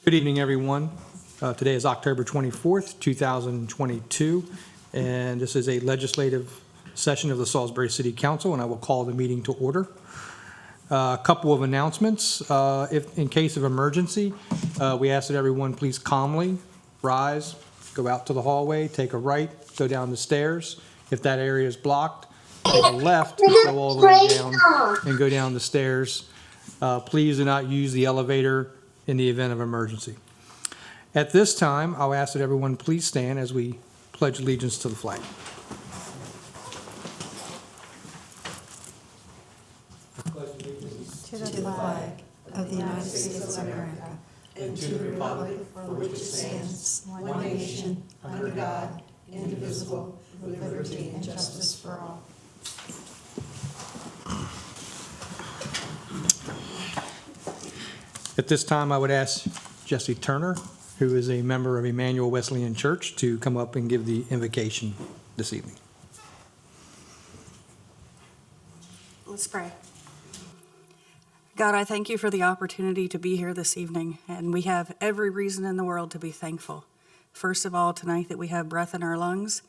Good evening, everyone. Today is October 24th, 2022, and this is a legislative session of the Salisbury City Council, and I will call the meeting to order. A couple of announcements. If in case of emergency, we ask that everyone please calmly rise, go out to the hallway, take a right, go down the stairs. If that area is blocked, take a left, go all the way down, and go down the stairs. Please do not use the elevator in the event of emergency. At this time, I'll ask that everyone please stand as we pledge allegiance to the flag. To the flag of the United States of America and to the republic for which it stands, one nation, under God, indivisible, with liberty and justice for all. At this time, I would ask Jesse Turner, who is a member of Emmanuel Wesleyan Church, to come up and give the invocation this evening. Let's pray. God, I thank you for the opportunity to be here this evening, and we have every reason in the world to be thankful. First of all, tonight that we have breath in our lungs,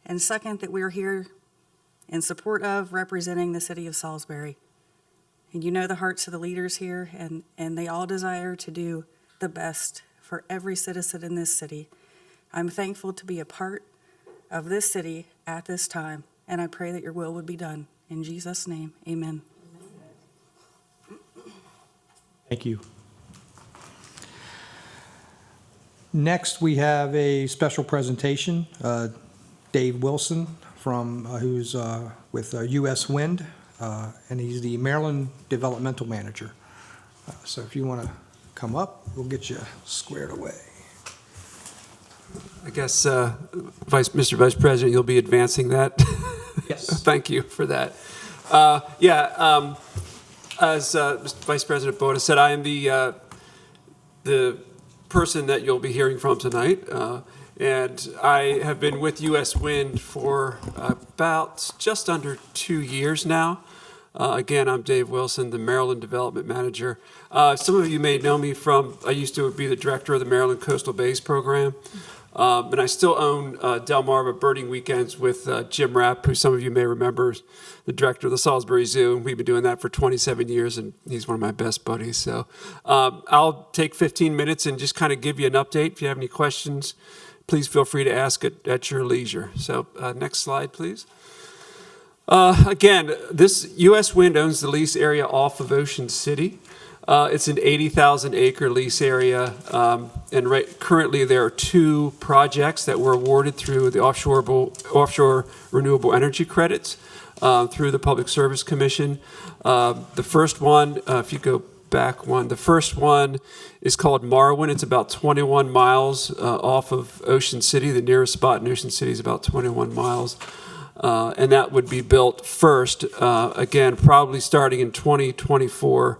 and second, that we're here in support of representing the city of Salisbury. And you know the hearts of the leaders here, and they all desire to do the best for every citizen in this city. I'm thankful to be a part of this city at this time, and I pray that your will would be done. In Jesus' name, amen. Thank you. Next, we have a special presentation. Dave Wilson, who's with U.S. Wind, and he's the Maryland Developmental Manager. So if you want to come up, we'll get you squared away. I guess, Mr. Vice President, you'll be advancing that? Yes. Thank you for that. As Mr. Vice President Boda said, I am the person that you'll be hearing from tonight. And I have been with U.S. Wind for about just under 2 years now. Again, I'm Dave Wilson, the Maryland Development Manager. Some of you may know me from, I used to be the director of the Maryland Coastal Bays Program. And I still own Delmarva Birding Weekends with Jim Rapp, who some of you may remember, the director of the Salisbury Zoo. We've been doing that for 27 years, and he's one of my best buddies. So I'll take 15 minutes and just kind of give you an update. If you have any questions, please feel free to ask it at your leisure. So next slide, please. Again, this U.S. Wind owns the lease area off of Ocean City. It's an 80,000 acre lease area, and currently there are 2 projects that were awarded through the offshore renewable energy credits through the Public Service Commission. The first one, if you go back one, the first one is called Marwin. It's about 21 miles off of Ocean City. The nearest spot in Ocean City is about 21 miles. And that would be built first, again, probably starting in 2024,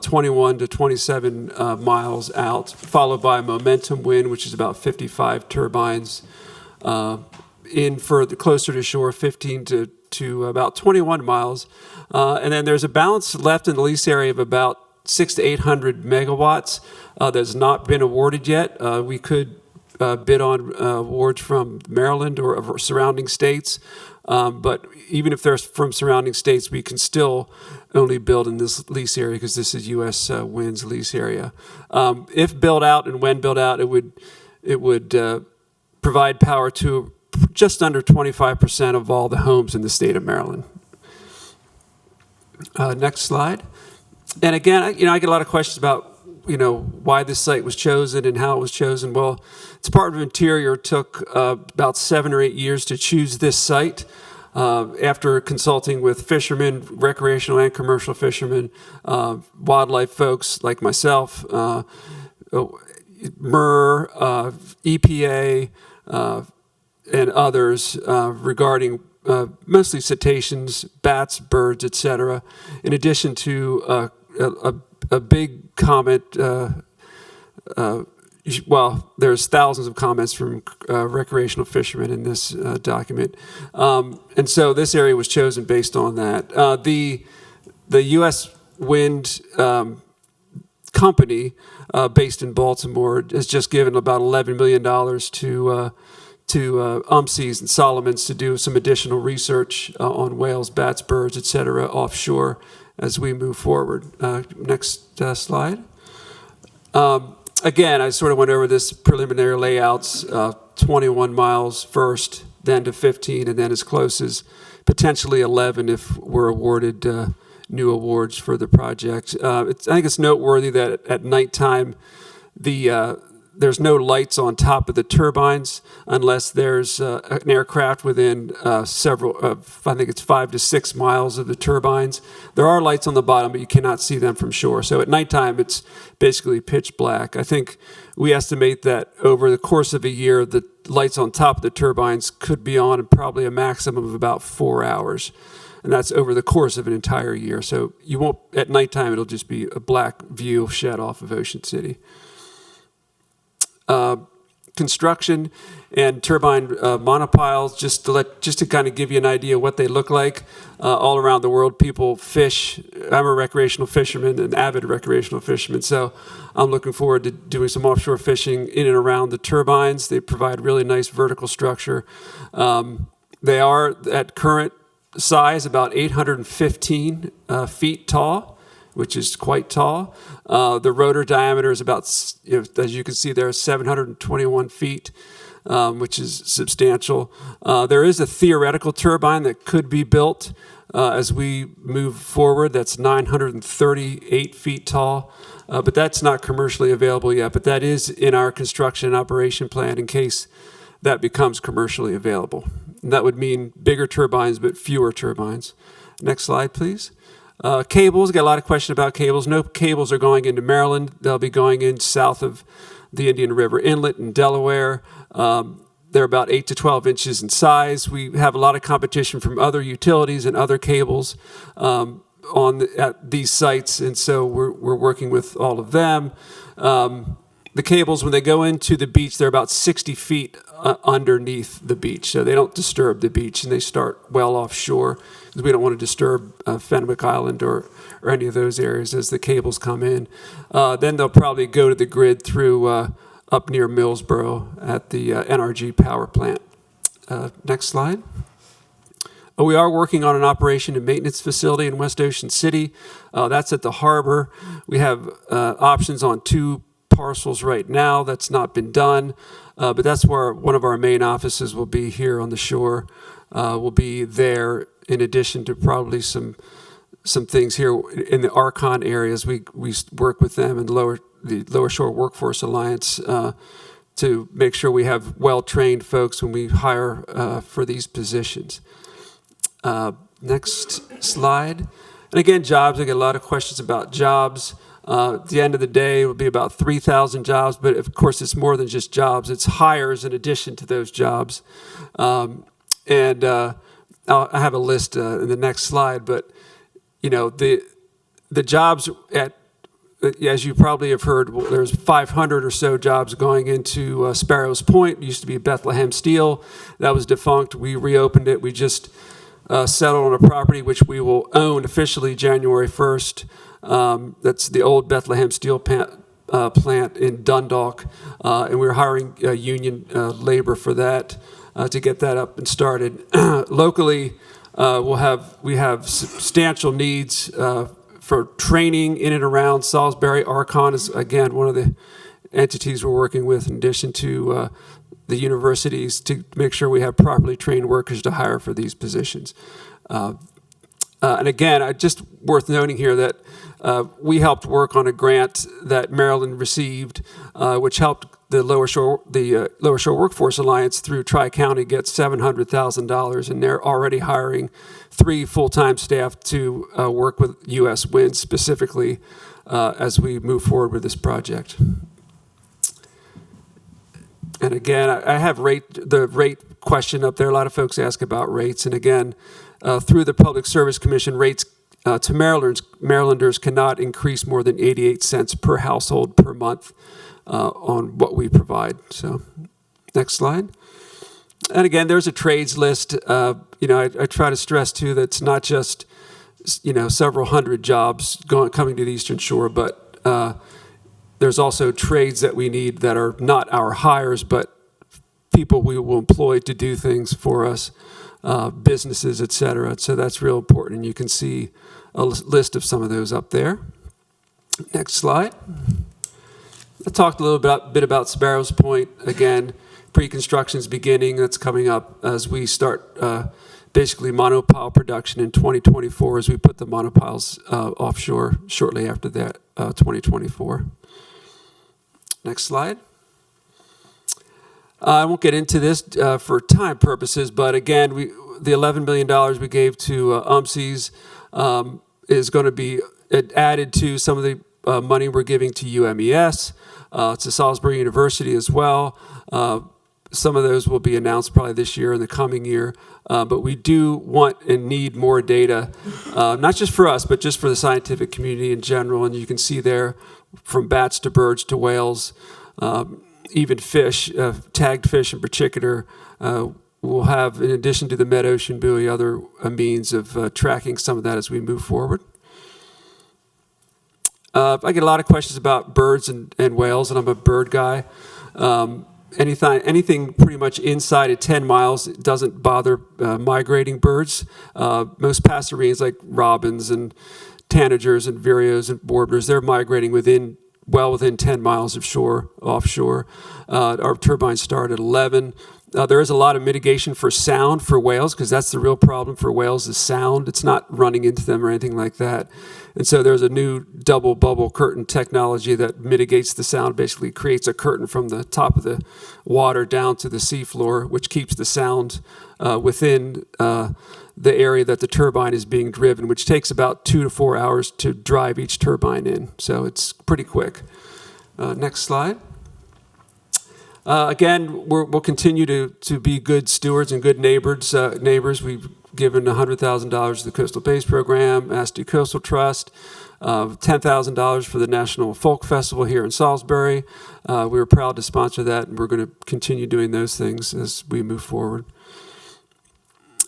21 to 27 miles out, followed by Momentum Wind, which is about 55 turbines, in further closer to shore, 15 to about 21 miles. And then there's a balance left in the lease area of about 600 to 800 megawatts that's not been awarded yet. We could bid on awards from Maryland or surrounding states. But even if they're from surrounding states, we can still only build in this lease area because this is U.S. Wind's lease area. If built out and when built out, it would provide power to just under 25% of all the homes in the state of Maryland. Next slide. And again, I get a lot of questions about why this site was chosen and how it was chosen. Well, the Department of Interior took about 7 or 8 years to choose this site after consulting with fishermen, recreational and commercial fishermen, wildlife folks like myself, MER, EPA, and others regarding mostly cetaceans, bats, birds, etc. In addition to a big comment, there's thousands of comments from recreational fishermen in this document. And so this area was chosen based on that. The U.S. Wind company based in Baltimore has just given about $11 million to UMSES and Solomons to do some additional research on whales, bats, birds, et cetera, offshore as we move forward. Next slide. Again, I sort of went over this preliminary layouts, 21 miles first, then to 15, and then as close as potentially 11 if we're awarded new awards for the project. I think it's noteworthy that at nighttime, there's no lights on top of the turbines unless there's an aircraft within I think it's 5 to 6 miles of the turbines. There are lights on the bottom, but you cannot see them from shore. So at nighttime, it's basically pitch black. I think we estimate that over the course of a year, the lights on top of the turbines could be on in probably a maximum of about 4 hours. And that's over the course of an entire year. So you won't, at nighttime, it'll just be a black view shed off of Ocean City. Construction and turbine monopiles, just to kind of give you an idea what they look like. All around the world, people fish. I'm a recreational fisherman, an avid recreational fisherman, so I'm looking forward to doing some offshore fishing in and around the turbines. They provide really nice vertical structure. They are, at current size, about 815 feet tall, which is quite tall. The rotor diameter is about, as you can see there, 721 feet, which is substantial. There is a theoretical turbine that could be built as we move forward. That's 938 feet tall, but that's not commercially available yet. But that is in our construction and operation plan in case that becomes commercially available. And that would mean bigger turbines, but fewer turbines. Next slide, please. Cables, got a lot of questions about cables. No cables are going into Maryland. They'll be going in south of the Indian River Inlet in Delaware. They're about 8 to 12 inches in size. We have a lot of competition from other utilities and other cables at these sites, and so we're working with all of them. The cables, when they go into the beach, they're about 60 feet underneath the beach, so they don't disturb the beach, and they start well offshore because we don't want to disturb Fenwick Island or any of those areas as the cables come in. Then they'll probably go to the grid through up near Millsboro at the NRG power plant. Next slide. We are working on an operation and maintenance facility in West Ocean City. That's at the harbor. We have options on 2 parcels right now. That's not been done, but that's where one of our main offices will be here on the shore. Will be there in addition to probably some things here in the Archon areas. We work with them and the Lower Shore Workforce Alliance to make sure we have well-trained folks when we hire for these positions. Next slide. And again, jobs. I get a lot of questions about jobs. At the end of the day, it will be about 3,000 jobs, but of course it's more than just jobs. It's hires in addition to those jobs. I have a list in the next slide, but the jobs as you probably have heard, there's 500 or so jobs going into Sparrows Point. It used to be Bethlehem Steel. That was defunct. We reopened it. We just settled on a property which we will own officially January 1st. That's the old Bethlehem Steel plant in Dundalk, and we're hiring union labor for that to get that up and started. Locally, we have substantial needs for training in and around Salisbury. Archon is, again, one of the entities we're working with in addition to the universities to make sure we have properly trained workers to hire for these positions. And again, just worth noting here that we helped work on a grant that Maryland received, which helped the Lower Shore Workforce Alliance through Tri-County get $700,000, and they're already hiring 3 full-time staff to work with U.S. Wind specifically as we move forward with this project. And again, I have the rate question up there. A lot of folks ask about rates, and again, through the Public Service Commission, rates to Marylanders cannot increase more than 88 cents per household per month on what we provide. So, next slide. And again, there's a trades list. I try to stress too that it's not just several hundred jobs coming to the Eastern Shore, but there's also trades that we need that are not our hires, but people we will employ to do things for us, businesses, et cetera. So that's real important. And you can see a list of some of those up there. Next slide. I talked a little bit about Sparrows Point. Again, pre-construction is beginning. That's coming up as we start basically monopile production in 2024 as we put the monopiles offshore shortly after that, 2024. Next slide. I won't get into this for time purposes, but again, the $11 million we gave to UMCES is going to be added to some of the money we're giving to UMES, to Salisbury University as well. Some of those will be announced probably this year and the coming year. But we do want and need more data, not just for us, but just for the scientific community in general. And you can see there from bats to birds to whales, even fish, tagged fish in particular, we'll have, in addition to the mid-ocean buoy, other means of tracking some of that as we move forward. I get a lot of questions about birds and whales, and I'm a bird guy. Anything pretty much inside of 10 miles doesn't bother migrating birds. Most passerines, like robins and tanagers and vireos and warblers, they're migrating well within 10 miles of shore, offshore. Our turbines start at 11. There is a lot of mitigation for sound for whales, because that's the real problem for whales is sound. It's not running into them or anything like that. And so there's a new double bubble curtain technology that mitigates the sound, basically creates a curtain from the top of the water down to the seafloor, which keeps the sound within the area that the turbine is being driven, which takes about 2 to 4 hours to drive each turbine in. So it's pretty quick. Next slide. Again, we'll continue to be good stewards and good neighbors. We've given $100,000 to the Coastal Base Program, Asty Coastal Trust, $10,000 for the National Folk Festival here in Salisbury. We were proud to sponsor that, and we're going to continue doing those things as we move forward.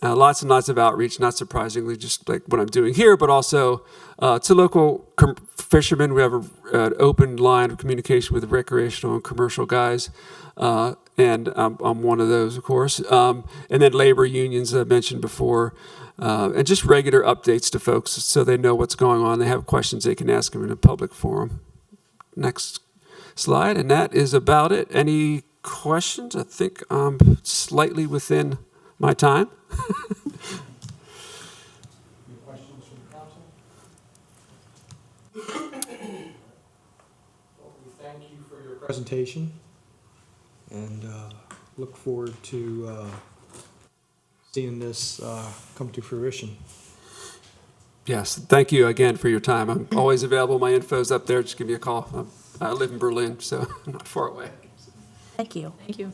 Lots and lots of outreach, not surprisingly, just like what I'm doing here, but also to local fishermen. We have an open line of communication with recreational and commercial guys, and I'm one of those, of course. And then labor unions, I mentioned before, and just regular updates to folks so they know what's going on. They have questions, they can ask them in a public forum. Next slide, and that is about it. Any questions? I think I'm slightly within my time. Any questions from the council? Well, we thank you for your presentation and look forward to seeing this come to fruition. Yes, thank you again for your time. I'm always available. My info's up there. Just give me a call. I live in Berlin, so I'm not far away. Thank you. Thank you.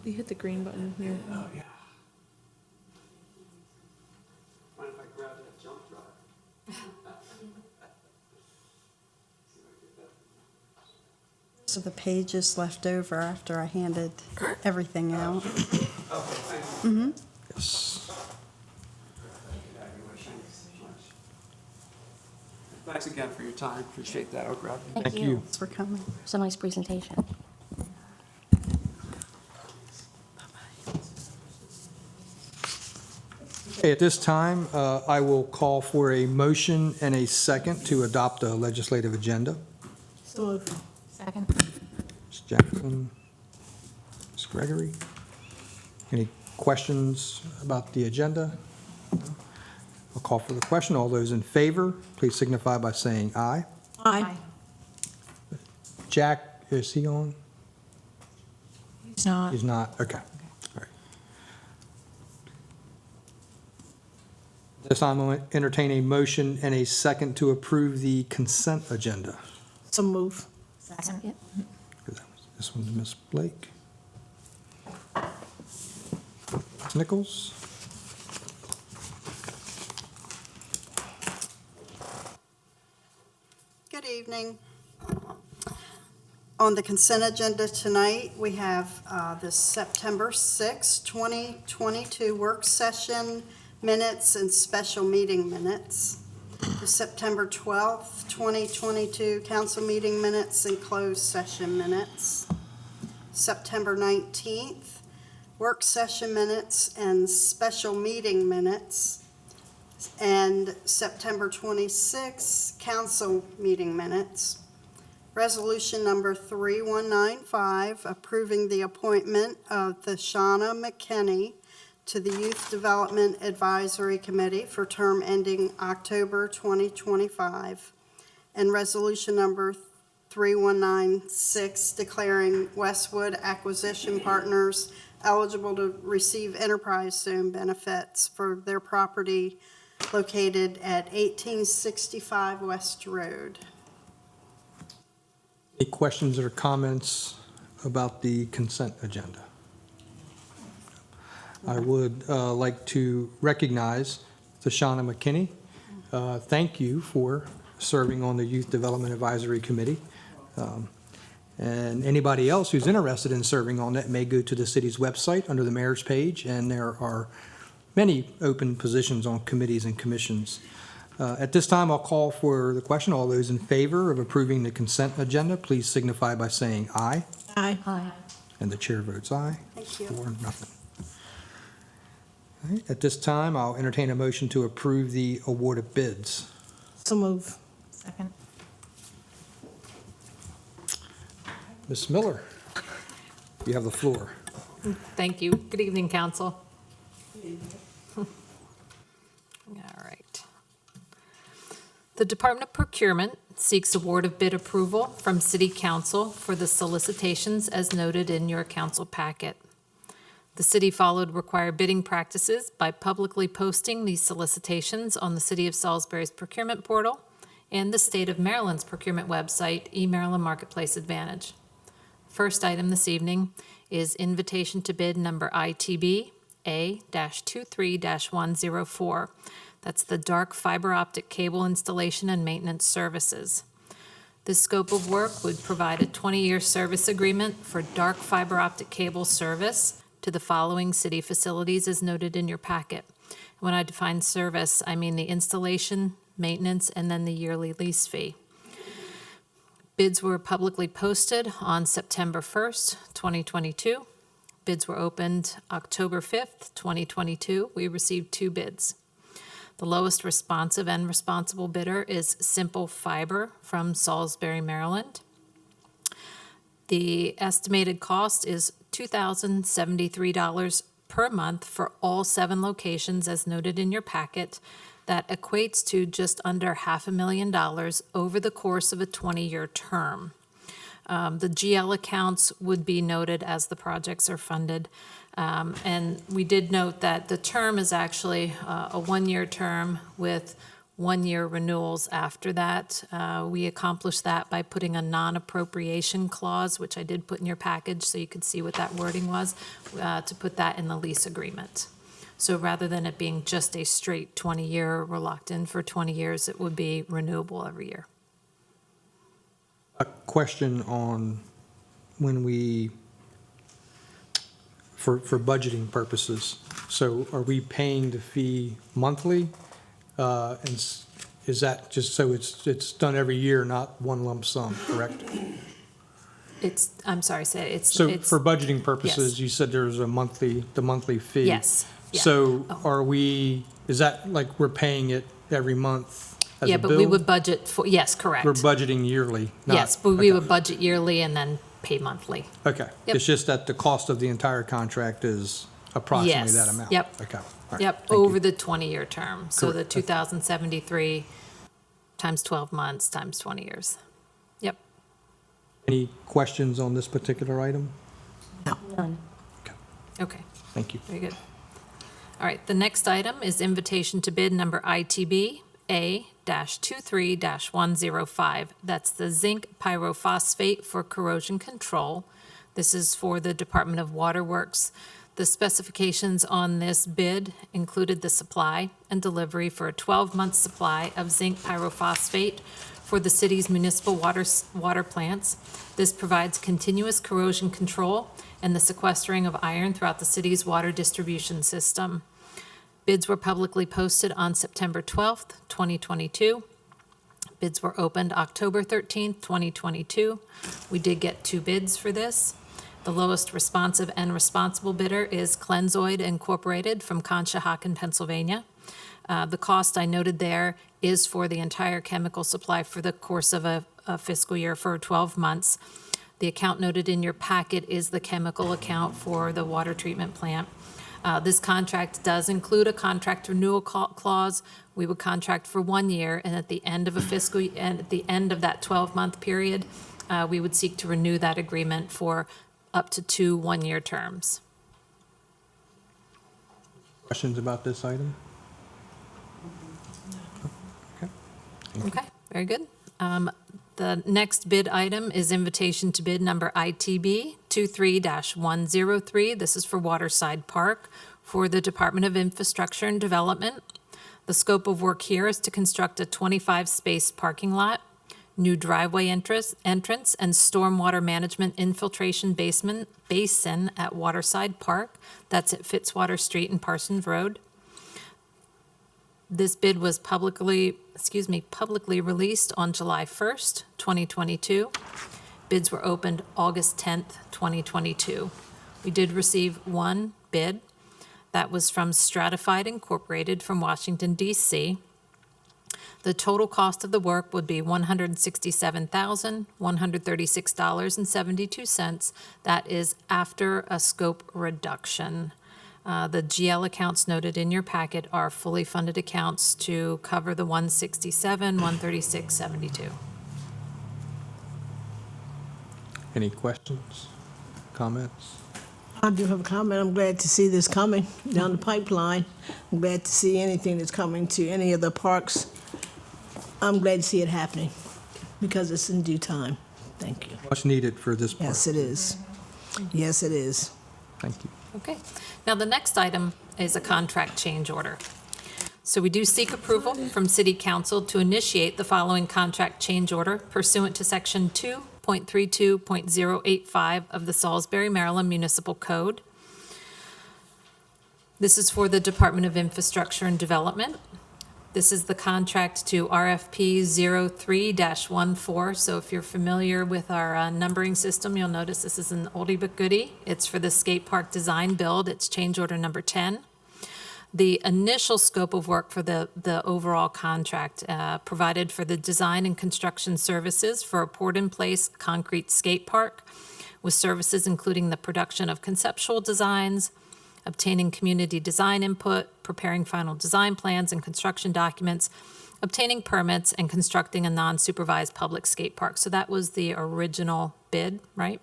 You hit the green button here. Oh, yeah. Mind if I grab that jump drive? So the pages left over after I handed everything out. Yes. Thanks again for your time. Appreciate that. I'll grab it. Thank you. Thanks for coming. It's a nice presentation. Okay, at this time, I will call for a motion and a second to adopt a legislative agenda. Second. Ms. Jackson, Ms. Gregory, any questions about the agenda? I'll call for the question. All those in favor, please signify by saying aye. Aye. Jack, is he on? It's not. He's not? Okay. All right. This time, I'll entertain a motion and a second to approve the consent agenda. So move. Second. Yep. This one's Ms. Blake. Ms. Nichols? Good evening. On the consent agenda tonight, we have the September 6, 2022 work session minutes and special meeting minutes. the September 12th, 2022 council meeting minutes and closed session minutes. September 19th, work session minutes and special meeting minutes. And September 26th, council meeting minutes. Resolution number 3195, approving the appointment of Thashana McKinney to the Youth Development Advisory Committee for term ending October 2025. And resolution number 3196, declaring Westwood Acquisition Partners eligible to receive enterprise zone benefits for their property located at 1865 West Road. Any questions or comments about the consent agenda? I would like to recognize Thashana McKinney. Thank you for serving on the Youth Development Advisory Committee. And anybody else who's interested in serving on that may go to the city's website under the mayor's page, and there are many open positions on committees and commissions. At this time, I'll call for the question. All those in favor of approving the consent agenda, please signify by saying aye. Aye. Aye. And the chair votes aye. Thank you. 4-0. All right, at this time, I'll entertain a motion to approve the award of bids. So move. Second. Ms. Miller, you have the floor. Thank you. Good evening, council. All right. The Department of Procurement seeks award of bid approval from City Council for the solicitations as noted in your council packet. The city followed required bidding practices by publicly posting these solicitations on the City of Salisbury's procurement portal and the State of Maryland's procurement website, eMaryland Marketplace Advantage. First item this evening is invitation to bid number ITB A-23-104. That's the dark fiber optic cable installation and maintenance services. This scope of work would provide a 20-year service agreement for dark fiber optic cable service to the following city facilities as noted in your packet. When I define service, I mean the installation, maintenance, and then the yearly lease fee. Bids were publicly posted on September 1st, 2022. Bids were opened October 5th, 2022. We received 2 bids. The lowest responsive and responsible bidder is Simple Fiber from Salisbury, Maryland. The estimated cost is $2,073 per month for all 7 locations as noted in your packet. That equates to just under $500,000 over the course of a 20-year term. The GL accounts would be noted as the projects are funded. And we did note that the term is actually a 1-year term with 1-year renewals after that. We accomplished that by putting a non-appropriation clause, which I did put in your package so you could see what that wording was, to put that in the lease agreement. So rather than it being just a straight 20-year, we're locked in for 20 years, it would be renewable every year. A question on when we, for budgeting purposes, so are we paying the fee monthly? Is that just so it's done every year, not one lump sum, correct? I'm sorry, say it. So for budgeting purposes, Yes. you said there's the monthly fee. Yes. Yeah. So Oh. is that like we're paying it every month as a Yeah, bill? but we would budget for, yes, correct. We're budgeting yearly, not. Yes, but we okay. would budget yearly and then pay monthly. Okay. Yep. It's just that the cost of the entire contract is approximately that Yes. amount? Yep. Okay. All right. Yep, Thank you. over the 20-year term. So the Correct. 2,073 times 12 months times 20 years. Yep. Any questions on this particular item? None. Okay, Thank you. very good. All right, the next item is invitation to bid number ITB A-23-105. That's the zinc pyrophosphate for corrosion control. This is for the Department of Waterworks. The specifications on this bid included the supply and delivery for a 12-month supply of zinc pyrophosphate for the city's municipal water plants. This provides continuous corrosion control and the sequestering of iron throughout the city's water distribution system. Bids were publicly posted on September 12th, 2022. Bids were opened October 13th, 2022. We did get 2 bids for this. The lowest responsive and responsible bidder is Cleanzoid Incorporated from Conshohocken, Pennsylvania. The cost I noted there is for the entire chemical supply for the course of a fiscal year for 12 months. The account noted in your packet is the chemical account for the water treatment plant. This contract does include a contract renewal clause. We would contract for 1 year, and at the end of and at the end of that 12-month period, we would seek to renew that agreement for up to 2 one-year terms. Questions about this item? Okay, very good. The next bid item is invitation to bid number ITB 23-103. This is for Waterside Park for the Department of Infrastructure and Development. The scope of work here is to construct a 25-space parking lot, new driveway entrance, and stormwater management infiltration basin at Waterside Park. That's at Fitzwater Street and Parsons Road. This bid was publicly released on July 1st, 2022. Bids were opened August 10th, 2022. We did receive 1 bid. That was from Stratified Incorporated from Washington, D.C. The total cost of the work would be $167,136.72. That is after a scope reduction. The GL accounts noted in your packet are fully funded accounts to cover the 167, 136, 72. Any questions, comments? I do have a comment. I'm glad to see this coming down the pipeline. I'm glad to see anything that's coming to any of the parks. I'm glad to see it happening because it's in due time. Thank you. Much needed for this part. Yes, it is. Yes, it is. Thank you. Okay. Now, the next item is a contract change order. So we do seek approval from City Council to initiate the following contract change order pursuant to Section 2.32.085 of the Salisbury, Maryland Municipal Code. This is for the Department of Infrastructure and Development. This is the contract to RFP 03-14. So if you're familiar with our numbering system, you'll notice this is an oldie but goodie. It's for the skate park design build. It's change order number 10. The initial scope of work for the overall contract provided for the design and construction services for a poured-in-place concrete skate park with services including the production of conceptual designs, obtaining community design input, preparing final design plans and construction documents, obtaining permits, and constructing a non-supervised public skate park. So that was the original bid, right?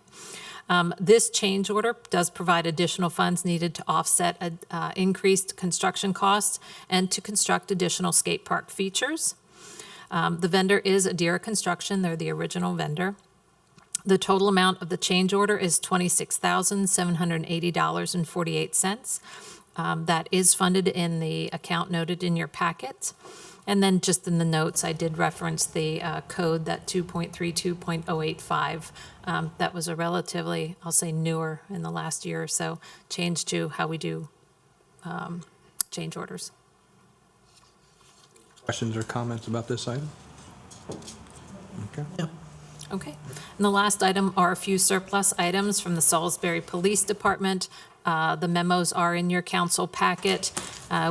This change order does provide additional funds needed to offset increased construction costs and to construct additional skate park features. The vendor is Adira Construction. They're the original vendor. The total amount of the change order is $26,780.48. That is funded in the account noted in your packet. And then just in the notes, I did reference the code, that 2.32.085. That was a relatively, I'll say, newer in the last year or so, change to how we do change orders. Questions or comments about this item? Okay. Okay. And the last item are a few surplus items from the Salisbury Police Department. The memos are in your council packet.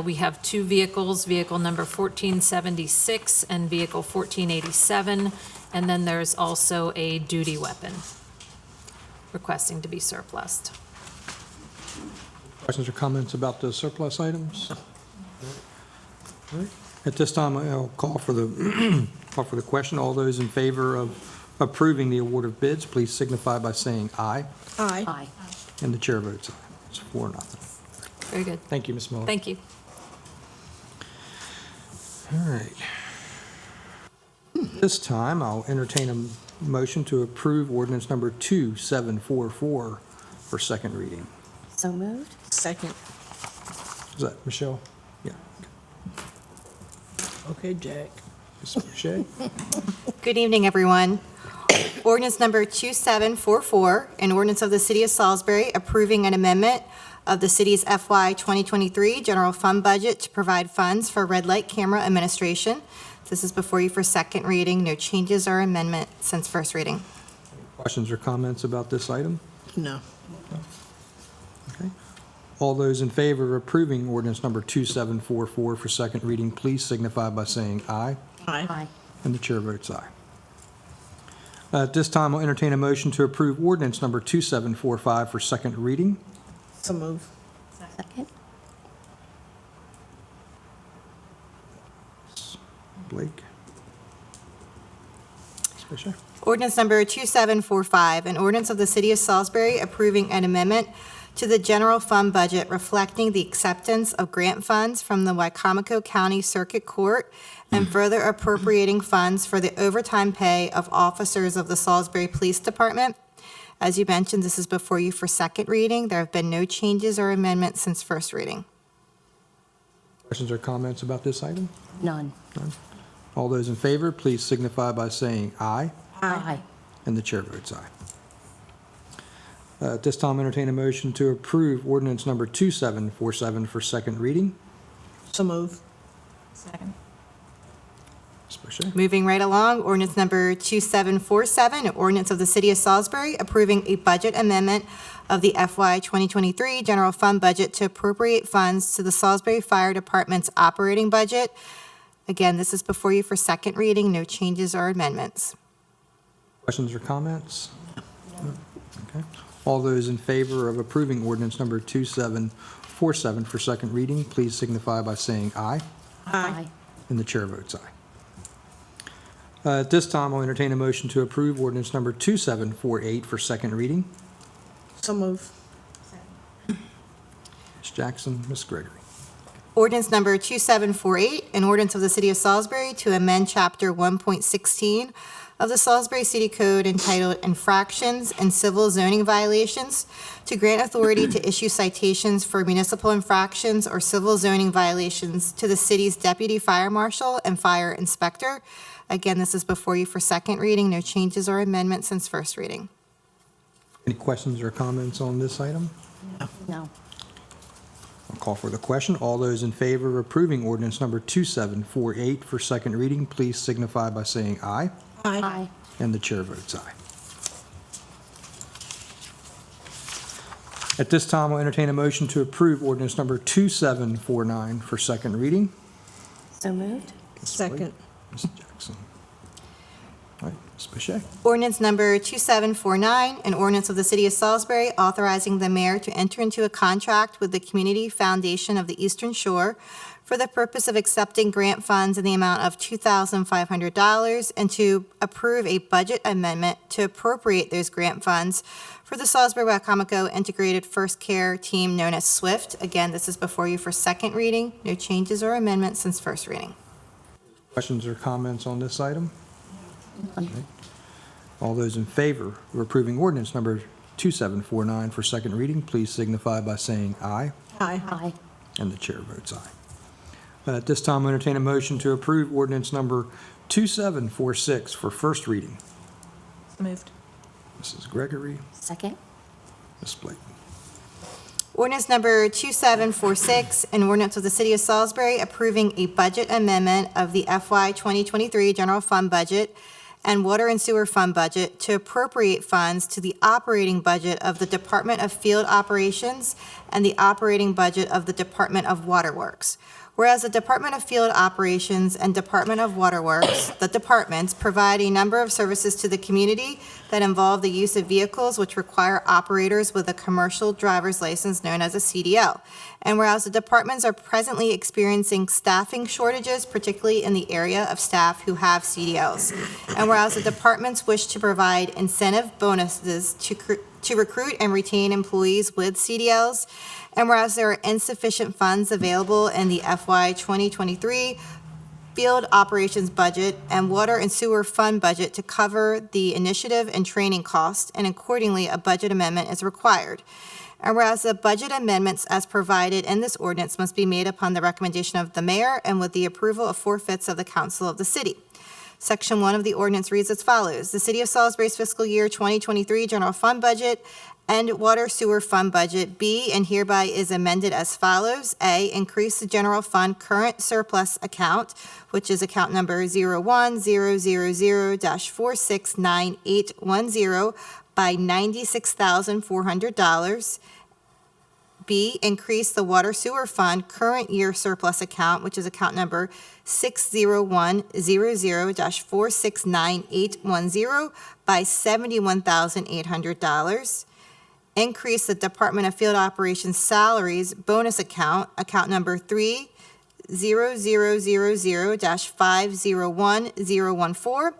We have 2 vehicles, vehicle number 1476 and vehicle 1487. And then there's also a duty weapon requesting to be surplused. Questions or comments about the surplus items? All right. At this time, I'll call for the question. All those in favor of approving the award of bids, please signify by saying aye. Aye. Aye. And the chair votes aye. It's 4-0. Very good. Thank you, Ms. Miller. Thank you. All right. This time, I'll entertain a motion to approve ordinance number 2744 for second reading. So moved. Second. Is that Michelle? Yeah. Okay, Jack. Ms. Boucher? Good evening, everyone. Ordinance number 2744, an ordinance of the City of Salisbury approving an amendment of the city's FY 2023 general fund budget to provide funds for red light camera administration. This is before you for second reading. No changes or amendment since first reading. Questions or comments about this item? No. Okay. All those in favor of approving ordinance number 2744 for second reading, please signify by saying aye. Aye. And the chair votes aye. At this time, I'll entertain a motion to approve ordinance number 2745 for second reading. So move. Second. Blake. Ms. Fisher. Ordinance number 2745, an ordinance of the City of Salisbury approving an amendment to the general fund budget reflecting the acceptance of grant funds from the Wycomico County Circuit Court and further appropriating funds for the overtime pay of officers of the Salisbury Police Department. As you mentioned, this is before you for second reading. There have been no changes or amendments since first reading. Questions or comments about this item? None. All those in favor, please signify by saying aye. Aye. And the chair votes aye. At this time, entertain a motion to approve ordinance number 2747 for second reading. So move. Second. Ms. Boucher. Moving right along, ordinance number 2747, an ordinance of the City of Salisbury approving a budget amendment of the FY 2023 general fund budget to appropriate funds to the Salisbury Fire Department's operating budget. Again, this is before you for second reading. No changes or amendments. Questions or comments? No. Okay. All those in favor of approving ordinance number 2747 for second reading, please signify by saying aye. Aye. And the chair votes aye. At this time, I'll entertain a motion to approve ordinance number 2748 for second reading. So move. Ms. Jackson, Ms. Gregory. Ordinance number 2748, an ordinance of the City of Salisbury to amend Chapter 1.16 of the Salisbury City Code entitled Infractions and Civil Zoning Violations to grant authority to issue citations for municipal infractions or civil zoning violations to the city's deputy fire marshal and fire inspector. Again, this is before you for second reading. No changes or amendments since first reading. Any questions or comments on this item? No. I'll call for the question. All those in favor of approving ordinance number 2748 for second reading, please signify by saying aye. Aye. And the chair votes aye. At this time, I'll entertain a motion to approve ordinance number 2749 for second reading. So moved. Second. Ms. Jackson. All right, Ms. Boucher. Ordinance number 2749, an ordinance of the City of Salisbury authorizing the mayor to enter into a contract with the Community Foundation of the Eastern Shore for the purpose of accepting grant funds in the amount of $2,500 and to approve a budget amendment to appropriate those grant funds for the Salisbury-Wycomico Integrated First Care Team known as SWIFT. Again, this is before you for second reading. No changes or amendments since first reading. Questions or comments on this item? Okay. All those in favor of approving ordinance number 2749 for second reading, please signify by saying aye. Aye. Aye. And the chair votes aye. At this time, I entertain a motion to approve ordinance number 2746 for first reading. Moved. Mrs. Gregory, Second. Ms. Blake. Ordinance number 2746, an ordinance of the City of Salisbury approving a budget amendment of the FY 2023 general fund budget and water and sewer fund budget to appropriate funds to the operating budget of the Department of Field Operations and the operating budget of the Department of Waterworks. Whereas the Department of Field Operations and Department of Waterworks, the departments, provide a number of services to the community that involve the use of vehicles which require operators with a commercial driver's license known as a CDL. And whereas the departments are presently experiencing staffing shortages, particularly in the area of staff who have CDLs. And whereas the departments wish to provide incentive bonuses to recruit and retain employees with CDLs. And whereas there are insufficient funds available in the FY 2023 field operations budget and water and sewer fund budget to cover the initiative and training costs, and accordingly, a budget amendment is required. And whereas the budget amendments as provided in this ordinance must be made upon the recommendation of the mayor and with the approval of 4/5 of the council of the city. Section 1 of the ordinance reads as follows. The City of Salisbury's fiscal year 2023 general fund budget and Water Sewer Fund budget. B, and hereby is amended as follows. A, increase the general fund current surplus account, which is account number 01000-469810 by $96,400. B, increase the Water Sewer Fund current year surplus account, which is account number 60100-469810 by $71,800. Increase the Department of Field Operations salaries bonus account, account number 30000-501014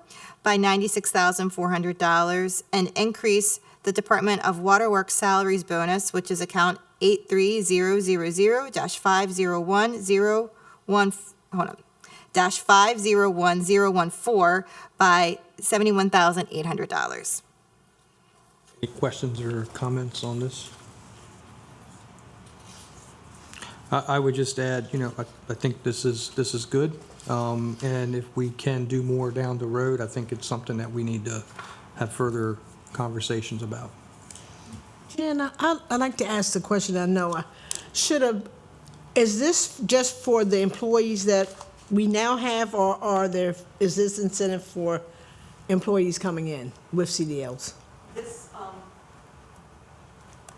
by $96,400, and increase the Department of Waterworks salaries bonus, which is account 83000-501014 by $71,800. Any questions or comments on this? I would just add, I think this is good. And if we can do more down the road, I think it's something that we need to have further conversations about. Jen, I'd like to ask the question I know I should have. Is this just for the employees that we now have, or is this incentive for employees coming in with CDLs?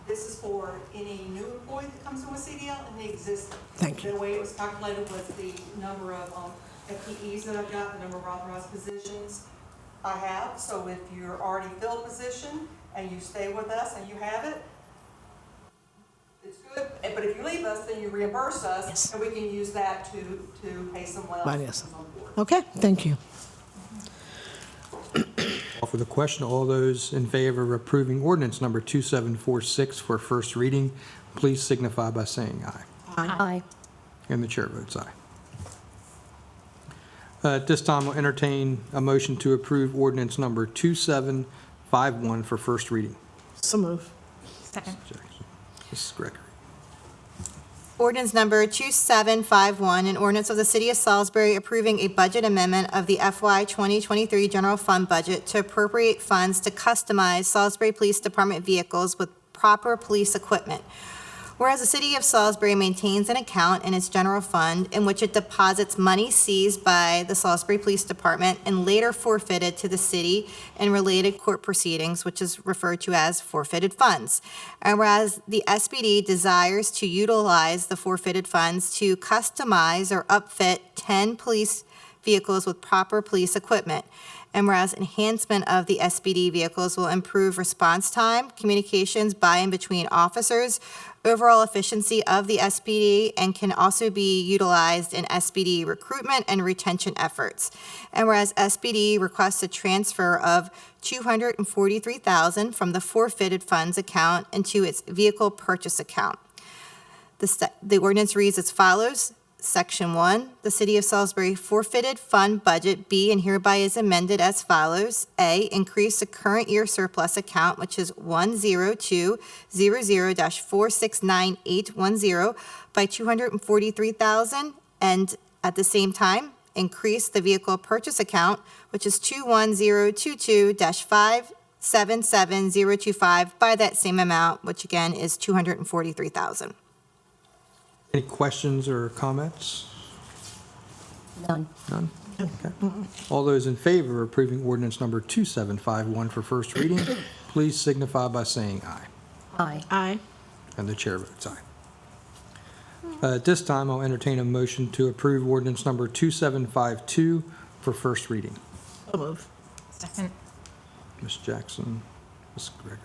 This is for any new employee that comes in with CDL and the existing. Thank you. The way it was calculated was the number of FTEs that I've got, the number of authorized positions I have. So if you're already filled a position and you stay with us and you have it, it's good. But if you leave us, then you reimburse us, Yes. and we can use that to pay someone else. Right, yes. who's on board. Okay, thank you. Call for the question. All those in favor of approving ordinance number 2746 for first reading, please signify by saying aye. Aye. And the chair votes aye. At this time, we'll entertain a motion to approve ordinance number 2751 for first reading. So move. Second. Jackson. Mrs. Gregory. Ordinance number 2751, an ordinance of the City of Salisbury approving a budget amendment of the FY 2023 general fund budget to appropriate funds to customize Salisbury Police Department vehicles with proper police equipment. Whereas the City of Salisbury maintains an account in its general fund in which it deposits money seized by the Salisbury Police Department and later forfeited to the city in related court proceedings, which is referred to as forfeited funds. And whereas the SBD desires to utilize the forfeited funds to customize or upfit 10 police vehicles with proper police equipment. And whereas enhancement of the SBD vehicles will improve response time, communications by and between officers, overall efficiency of the SBD, and can also be utilized in SBD recruitment and retention efforts. And whereas SBD requests a transfer of $243,000 from the forfeited funds account into its vehicle purchase account. The ordinance reads as follows. Section 1, the City of Salisbury forfeited fund budget. B, and hereby is amended as follows. A, increase the current year surplus account, which is 10200-469810 by $243,000, and at the same time, increase the vehicle purchase account, which is 21022-577025 by that same amount, which again is $243,000. Any questions or comments? None. None? Okay. All those in favor of approving ordinance number 2751 for first reading, please signify by saying aye. Aye. Aye. And the chair votes aye. At this time, I'll entertain a motion to approve ordinance number 2752 for first reading. So move. Second. Ms. Jackson, Ms. Gregory.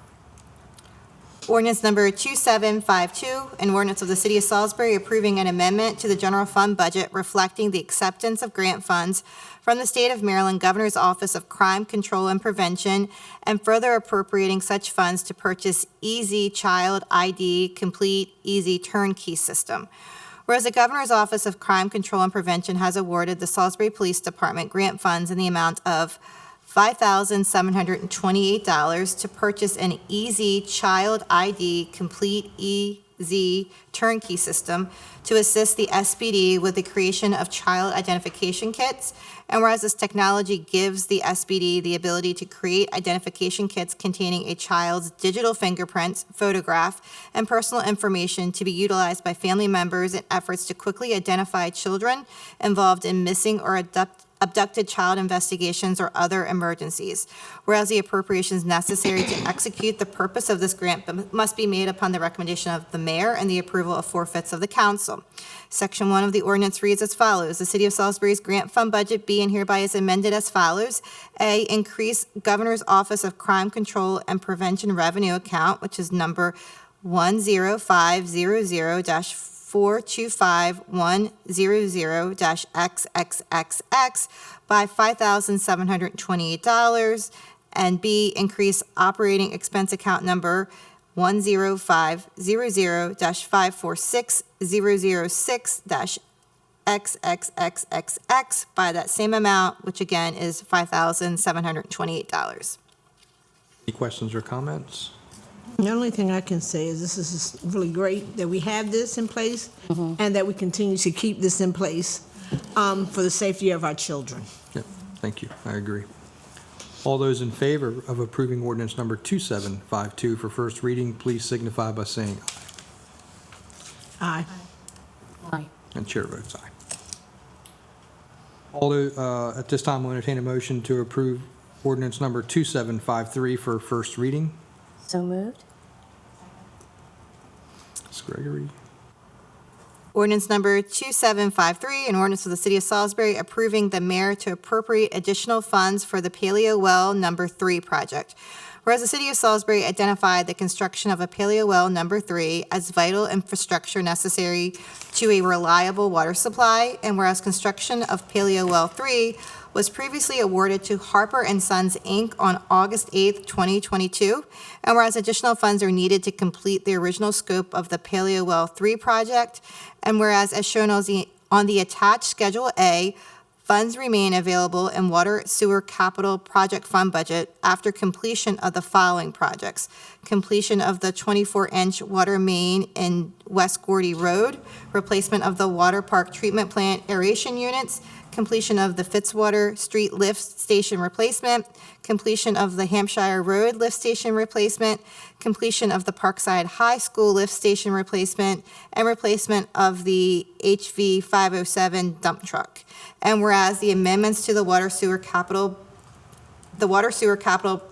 Ordinance number 2752, an ordinance of the City of Salisbury approving an amendment to the general fund budget reflecting the acceptance of grant funds from the State of Maryland Governor's Office of Crime Control and Prevention, and further appropriating such funds to purchase Easy Child ID Complete Easy Turnkey System. Whereas the Governor's Office of Crime Control and Prevention has awarded the Salisbury Police Department grant funds in the amount of $5,728 to purchase an Easy Child ID Complete TZ turnkey system to assist the SPD with the creation of child identification kits. And whereas this technology gives the SPD the ability to create identification kits containing a child's digital fingerprints, photograph, and personal information to be utilized by family members in efforts to quickly identify children involved in missing or abducted child investigations or other emergencies. Whereas the appropriations necessary to execute the purpose of this grant must be made upon the recommendation of the mayor and the approval of 4/5 of the council. Section 1 of the ordinance reads as follows. The City of Salisbury's grant fund budget be and hereby is amended as follows. A, increase Governor's Office of Crime Control and Prevention Revenue account, which is number 10500-425-100-XXXX by $5,728. And B, increase operating expense account number 10500-546-006-XXXXX by that same amount, which again is $5,728. Any questions or comments? The only thing I can say is this is really great that we have this in place and that we continue to keep this in place for the safety of our children. Yep, thank you. I agree. All those in favor of approving ordinance number 2752 for first reading, please signify by saying aye. Aye. Aye. And chair votes aye. At this time, we'll entertain a motion to approve ordinance number 2753 for first reading. So moved. Ms. Gregory. Ordinance number 2753, an ordinance of the City of Salisbury approving the mayor to appropriate additional funds for the Paleo Well Number 3 project. Whereas the City of Salisbury identified the construction of a Paleo Well Number 3 as vital infrastructure necessary to a reliable water supply, and whereas construction of Paleo Well 3 was previously awarded to Harper & Sons, Inc. on August 8th, 2022, and whereas additional funds are needed to complete the original scope of the Paleo Well 3 project, and whereas as shown on the attached Schedule A, funds remain available in Water Sewer Capital Project Fund budget after completion of the following projects: completion of the 24-inch water main in West Gordy Road, replacement of the water park treatment plant aeration units, completion of the Fitzwater Street lift station replacement, completion of the Hampshire Road lift station replacement, completion of the Parkside High School lift station replacement, and replacement of the HV 507 dump truck. And whereas the amendments to the Water Sewer Capital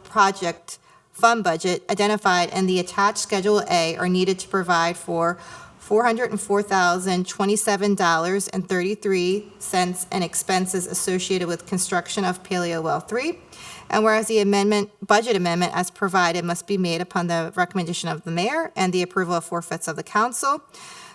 Project Fund budget identified in the attached Schedule A are needed to provide for $404,027.33 in expenses associated with construction of Paleo Well 3. And whereas the budget amendment as provided must be made upon the recommendation of the mayor and the approval of 4/5 of the council.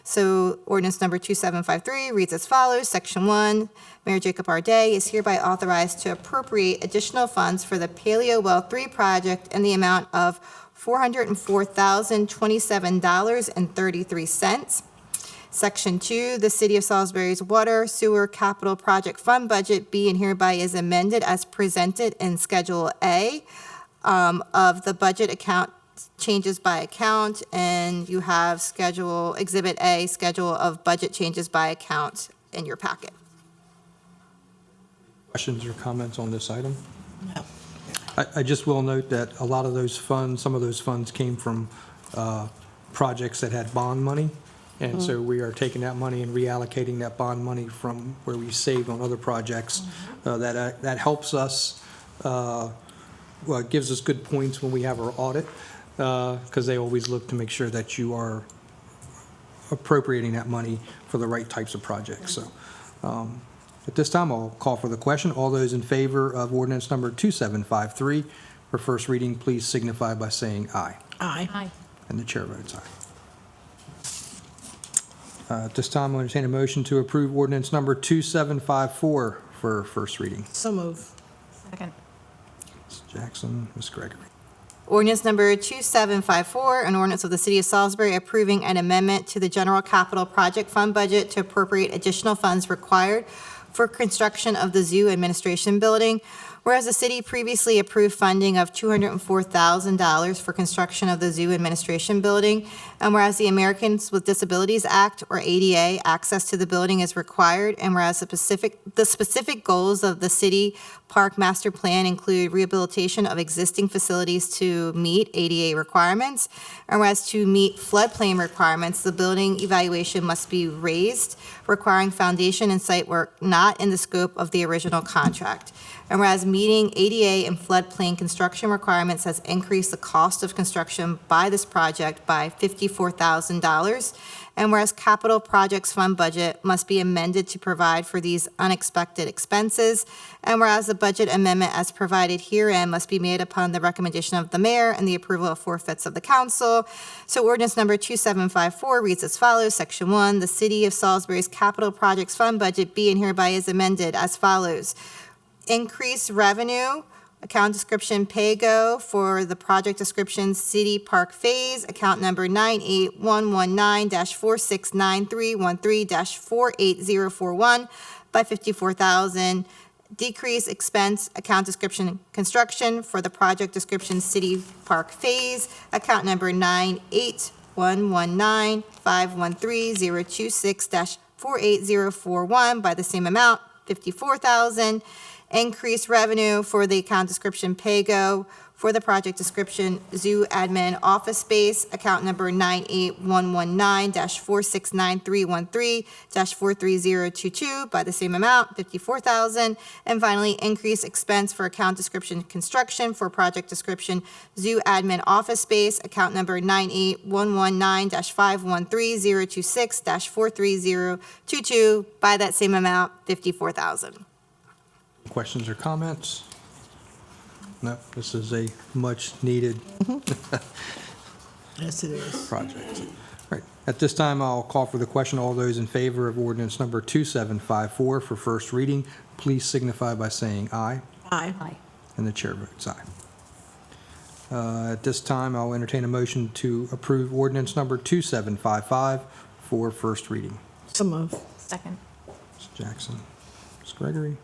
So ordinance number 2753 reads as follows. Section 1, Mayor Jacob R. Day is hereby authorized to appropriate additional funds for the Paleo Well 3 project in the amount of $404,027.33. Section 2, the City of Salisbury's Water Sewer Capital Project Fund budget be and hereby is amended as presented in Schedule A of the budget account changes by account, and you have Exhibit A, Schedule of Budget Changes by Account in your packet. Questions or comments on this item? No. I just will note that a lot of those funds, some of those funds came from projects that had bond money. And so we are taking that money and reallocating that bond money from where we saved on other projects. That helps us, it gives us good points when we have our audit, because they always look to make sure that you are appropriating that money for the right types of projects. So at this time, I'll call for the question. All those in favor of ordinance number 2753 for first reading, please signify by saying aye. Aye. Aye. And the chair votes aye. At this time, I'll entertain a motion to approve ordinance number 2754 for first reading. So move. Second. Ms. Jackson, Ms. Gregory. Ordinance number 2754, an ordinance of the City of Salisbury approving an amendment to the General Capital Project Fund budget to appropriate additional funds required for construction of the Zoo Administration Building. Whereas the city previously approved funding of $204,000 for construction of the Zoo Administration Building, and whereas the Americans with Disabilities Act, or ADA, access to the building is required, and whereas the specific goals of the city park master plan include rehabilitation of existing facilities to meet ADA requirements, and whereas to meet floodplain requirements, the building evaluation must be raised, requiring foundation and site work not in the scope of the original contract. And whereas meeting ADA and floodplain construction requirements has increased the cost of construction by this project by $54,000. And whereas capital projects fund budget must be amended to provide for these unexpected expenses. And whereas the budget amendment as provided herein must be made upon the recommendation of the mayor and the approval of forfeits of the council. So ordinance number 2754 reads as follows. Section 1, the city of Salisbury's capital projects fund budget be and hereby is amended as follows. Increase revenue, account description PAYGO for the project description City Park Phase, account number 98119-469313-48041 by $54,000. Decrease expense, account description construction for the project description City Park Phase, account number 98119-513-026-48041 by the same amount, $54,000. Increase revenue for the account description PAYGO for the project description Zoo Admin Office Space, account number 98119-469313-43022 by the same amount, $54,000. And finally, increase expense for account description construction for project description Zoo Admin Office Space, account number 98119-513-026-43022 by that same amount, $54,000. Questions or comments? No, this is a much-needed Yes, it is. project. All right, at this time, I'll call for the question. All those in favor of ordinance number 2754 for first reading, please signify by saying aye. Aye. And the chair votes aye. At this time, I'll entertain a motion to approve ordinance number 2755 for first reading. So move. Second. Ms. Jackson, Ms. Gregory.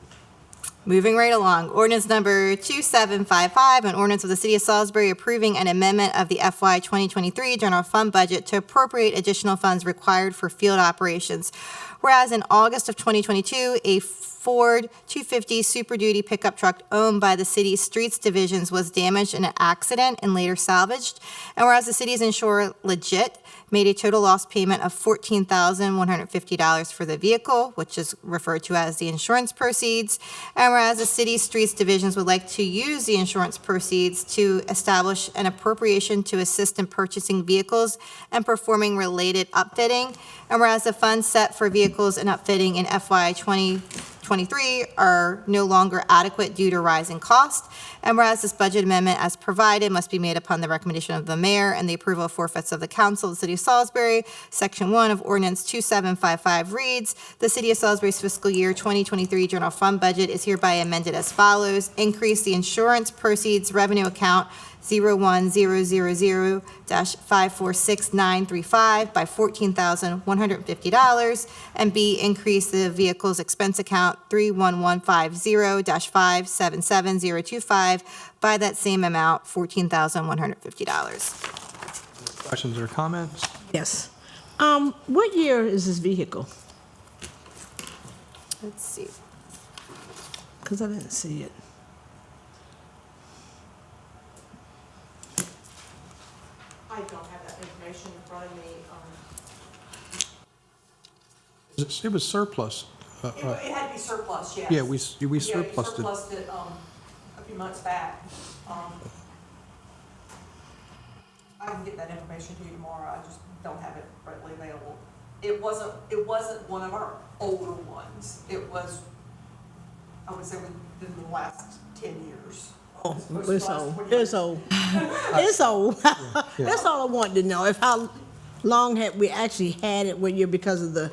Moving right along, ordinance number 2755, an ordinance of the City of Salisbury approving an amendment of the FY 2023 general fund budget to appropriate additional funds required for field operations. Whereas in August of 2022, a Ford 250 Super Duty pickup truck owned by the city's streets divisions was damaged in an accident and later salvaged. And whereas the city's insurer Legit made a total loss payment of $14,150 for the vehicle, which is referred to as the insurance proceeds. And whereas the city's streets divisions would like to use the insurance proceeds to establish an appropriation to assist in purchasing vehicles and performing related upfitting. And whereas the funds set for vehicles and upfitting in FY 2023 are no longer adequate due to rising cost. And whereas this budget amendment as provided must be made upon the recommendation of the mayor and the approval of forfeits of the council of the City of Salisbury. Section 1 of ordinance 2755 reads, the City of Salisbury's fiscal year 2023 general fund budget is hereby amended as follows. Increase the insurance proceeds revenue account 01000-546935 by $14,150, and B, increase the vehicle's expense account 31150-577025 by that same amount, $14,150. Questions or comments? Yes. What year is this vehicle? Let's see. Because I didn't see it. I don't have that information in front of me. It was surplus. It had to be surplus, yes. Yeah, we Yeah, we surplused it. surplused it a few months back. I can get that information to you tomorrow, I just don't have it readily available. It wasn't one of our older ones. It was, I would say, within the last 10 years. Oh, it's old. It's old. It's old. That's all I wanted to know. If how long had we actually had it with you because of the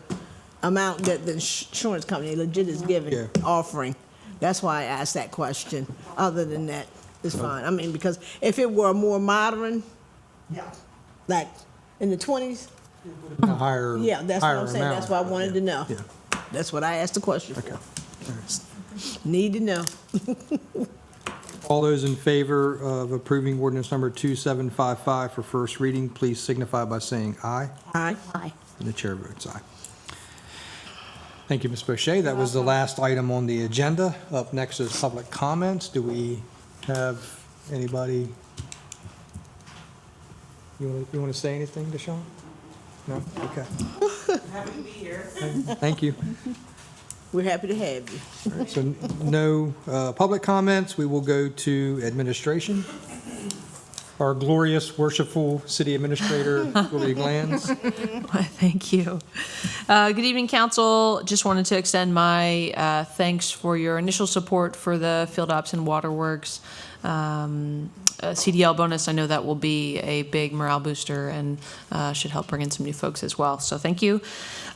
amount that the insurance company Legit is giving, offering. That's why I asked that question. Other than that, it's fine. I mean, because if it were more modern, Yeah. like in the 20s, A higher, yeah, that's what higher I'm saying. amount. That's what I wanted to know. Yeah. That's what I asked the question for. Okay. All right. Need to know. All those in favor of approving ordinance number 2755 for first reading, please signify by saying aye. Aye. Aye. And the chair votes aye. Thank you, Ms. Boucher. That was the last item on the agenda. Up next is public comments. Do we have anybody? You want to say anything, Deshawn? No? Okay. Happy to be here. Thank you. We're happy to have you. All right, so no public comments. We will go to administration. Our glorious, worshipful city administrator, Julie Glanz. Thank you. Good evening, council. Just wanted to extend my thanks for your initial support for the Field Ops and Waterworks CDL bonus. I know that will be a big morale booster and should help bring in some new folks as well. So thank you.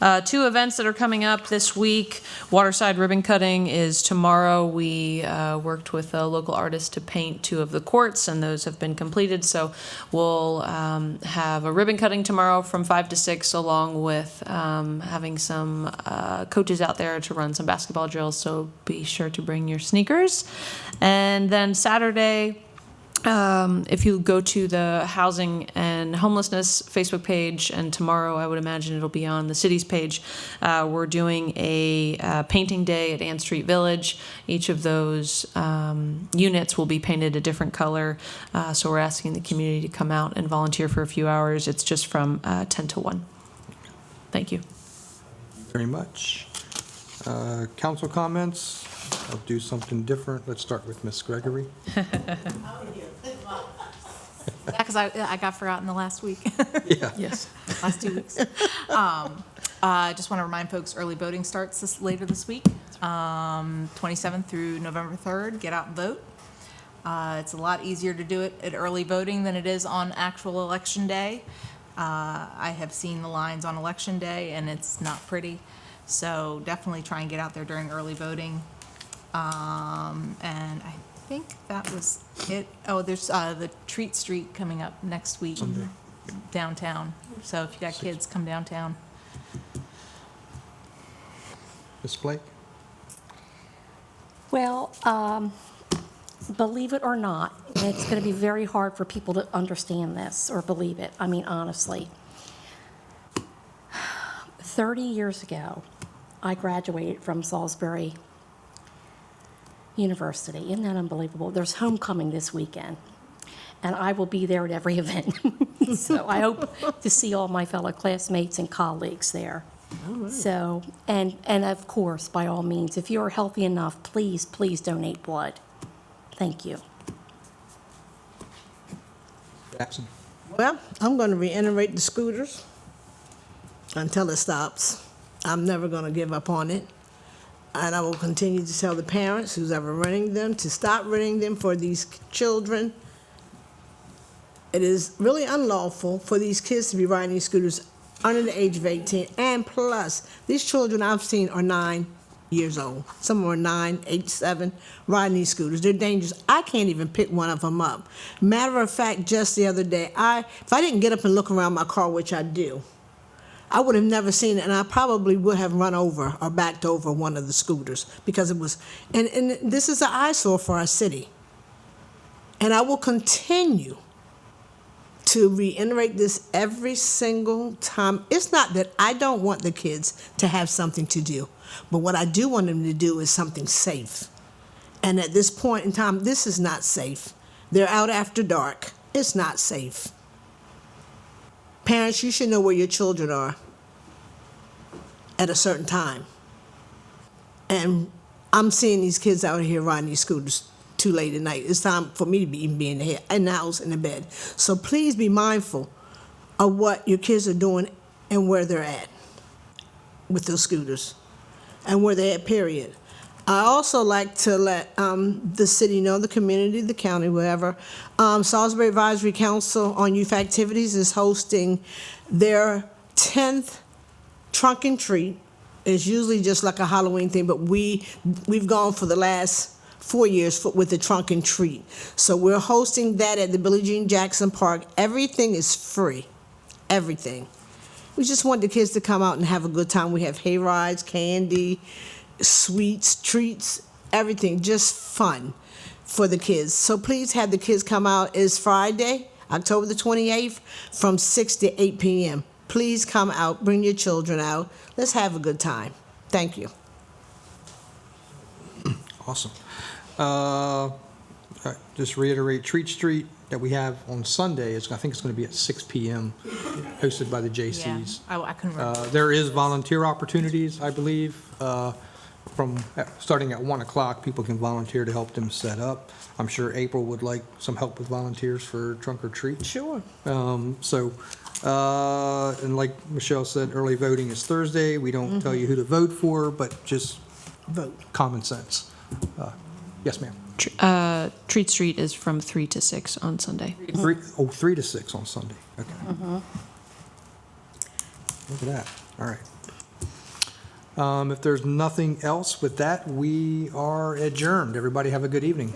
2 events that are coming up this week. Waterside ribbon cutting is tomorrow. We worked with a local artist to paint 2 of the courts, and those have been completed. So we'll have a ribbon cutting tomorrow from 5 to 6, along with having some coaches out there to run some basketball drills. So be sure to bring your sneakers. And then Saturday, if you go to the Housing and Homelessness Facebook page, and tomorrow I would imagine it'll be on the city's page, we're doing a painting day at Ann Street Village. Each of those units will be painted a different color, so we're asking the community to come out and volunteer for a few hours. It's just from 10 to 1. Thank you. Very much. Council comments? I'll do something different. Let's start with Ms. Gregory. Yeah, because I got forgotten the last week, Yeah. Yes. last 2 weeks. I just want to remind folks, early voting starts later this week, 27th through November 3rd. Get out and vote. It's a lot easier to do it at early voting than it is on actual election day. I have seen the lines on election day, and it's not pretty. So definitely try and get out there during early voting. And I think that was it. Oh, there's the Treat Street coming up next week downtown. So if you got kids, come downtown. Ms. Blake? Well, believe it or not, it's going to be very hard for people to understand this or believe it. I mean, honestly. 30 years ago, I graduated from Salisbury University. Isn't that unbelievable? There's homecoming this weekend, and I will be there at every event. So I hope to see all my fellow classmates and colleagues there. So, and of course, by all means, if you're healthy enough, please, please donate blood. Thank you. Jackson? Well, I'm going to reiterate the scooters until it stops. I'm never going to give up on it. And I will continue to tell the parents who's ever renting them to stop renting them for these children. It is really unlawful for these kids to be riding these scooters under the age of 18. And plus, these children I've seen are 9 years old. Some are 9, 8, 7, riding these scooters. They're dangerous. I can't even pick one of them up. Matter of fact, just the other day, if I didn't get up and look around my car, which I do, I would have never seen it, and I probably would have run over or backed over one of the scooters because it was, and this is an eyesore for our city. And I will continue to reiterate this every single time. It's not that I don't want the kids to have something to do, but what I do want them to do is something safe. And at this point in time, this is not safe. They're out after dark. It's not safe. Parents, you should know where your children are at a certain time. And I'm seeing these kids out here riding these scooters too late at night. It's time for me to be in the house, in the bed. So please be mindful of what your kids are doing and where they're at with those scooters and where they're at, period. I also like to let the city know, the community, the county, wherever. Salisbury Advisory Council on Youth Activities is hosting their 10th trunk and treat. It's usually just like a Halloween thing, but we've gone for the last 4 years with the trunk and treat. So we're hosting that at the Billie Jean Jackson Park. Everything is free, everything. We just want the kids to come out and have a good time. We have hay rides, candy, sweets, treats, everything, just fun for the kids. So please have the kids come out. It's Friday, October the 28th, from 6 to 8 p.m. Please come out, bring your children out. Let's have a good time. Thank you. Awesome. All right, just reiterate, Treat Street that we have on Sunday, I think it's going to be at 6 p.m., hosted by the Yeah, J.C.'s. I couldn't remember. There is volunteer opportunities, I believe, starting at 1 o'clock, people can volunteer to help them set up. I'm sure April would like some help with volunteers for trunk or treat. Sure. And like Michelle said, early voting is Thursday. We don't tell you who to vote for, but just Vote. common sense. Yes, ma'am. Treat Street is from 3 to 6 on Sunday. 3 to 6 on Sunday. Okay. Look at that. All right. If there's nothing else with that, we are adjourned. Everybody have a good evening.